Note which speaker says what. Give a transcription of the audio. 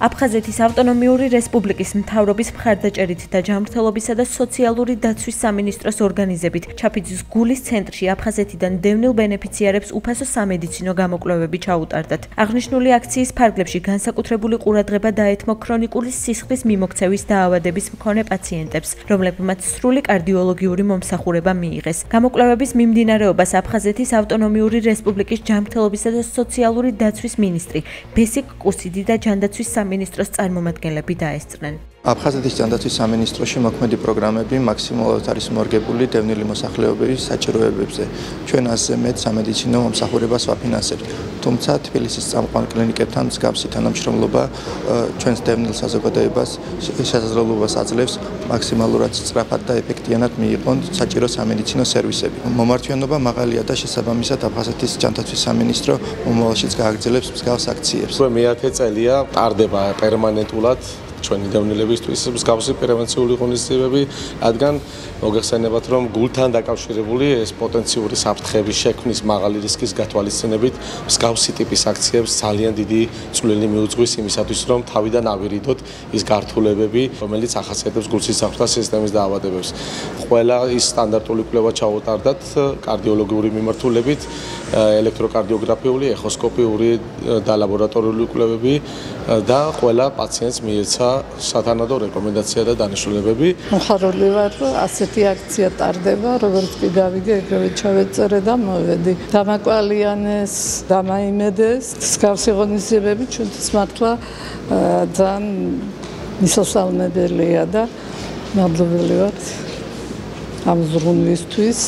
Speaker 1: აფხაზეთის ავტონომიური რესპუბლიკის მთავრობის მხარდაჭერით და ჯანმრთელობისა და სოციალური დაცვის სამინისტროს ორგანიზებით ჩაფიძის გულის ცენტრში აფხაზეთიდან დევნილ ბენეფიციარებს უფასო სამედიცინო გამოკვლევები ჩაუტარდათ. აღნიშნული აქციის ფარგლებში განსაკუთრებული ყურადღება დაეთმო ქრონიკული სისხლის მიმოქცევის დაავადების მქონე პაციენტებს, რომლებმაც სრული კარდიოლოგიური მომსახურება მიიღეს. გამოკვლევების მიმდინარეობას აფხაზეთის ავტონომიური რესპუბლიკის ჯანმრთელობისა და სოციალური დაცვის მინისტრი ბესიკ კუსიდი და ჯანდაცვის სამინისტროს წარმომადგენლები დაესწრნენ.
Speaker 2: აფხაზეთის ჯანდაცვის სამინისტროში მოქმედი პროგრამები მაქსიმალურად არის მორგებული დევნილი მოსახლეობის საჭიროებებზე. ჩვენ ასზე მეტ სამედიცინო მომსახურებას ვაფინანსებთ. თუმცა თბილისის წამყვან კლინიკებთან მსგავსი თანამშრომლობა ჩვენს დევნილ საზოგადოებას შესაძლებლობას აძლევს მაქსიმალურად სწრაფად და ეფექტიანად მიიღონ საჭირო სამედიცინო სერვისები. მომართვიანობა მაღალია და შესაბამისად აფხაზეთის ჯანდაცვის სამინისტრო მომავალშიც გააგრძელებს მსგავს აქციებს.
Speaker 3: მე-10 წელია ტარდება პერმანენტულად ჩვენი დევნილებისთვის მსგავსი პრევენციული ღონისძიებები, რადგან მოგეხსენებათ, რომ გულთან დაკავშირებული ეს პოტენციური საფრთხების შექმნის მაღალი რისკის გათვალისწინებით მსგავსი ტიპის აქციებს ძალიან დიდი წვლილი მიუძღვის იმისათვის, რომ თავიდან ავირიდოთ ის გართულებები, რომელიც ახასიათებს გულსისხლთა სისტემის დაავადებებს. ყველა ის სტანდარტული კვლევა ჩაუტარდათ კარდიოლოგიური მიმართულებით, ელექტროკარდიოგრაფიული, ეხოსკოპიური და ლაბორატორიული კვლევები და ყველა პაციენტს მიეცა სათანადო რეკომენდაცია და დანიშნულებები.
Speaker 4: მხარული ვარ, რომ ასეთი აქცია ტარდება, როგორც კი გავიგე, ეგრევე ჩავეწერე და მოვედი. დამაკვალიანეს, დამაიმედეს, მსგავსი ღონისძიებები ჩვენთვის მართლა ძალიან მისასალმებელია და მადლობელი ვარ ამ ზრუნვისთვის.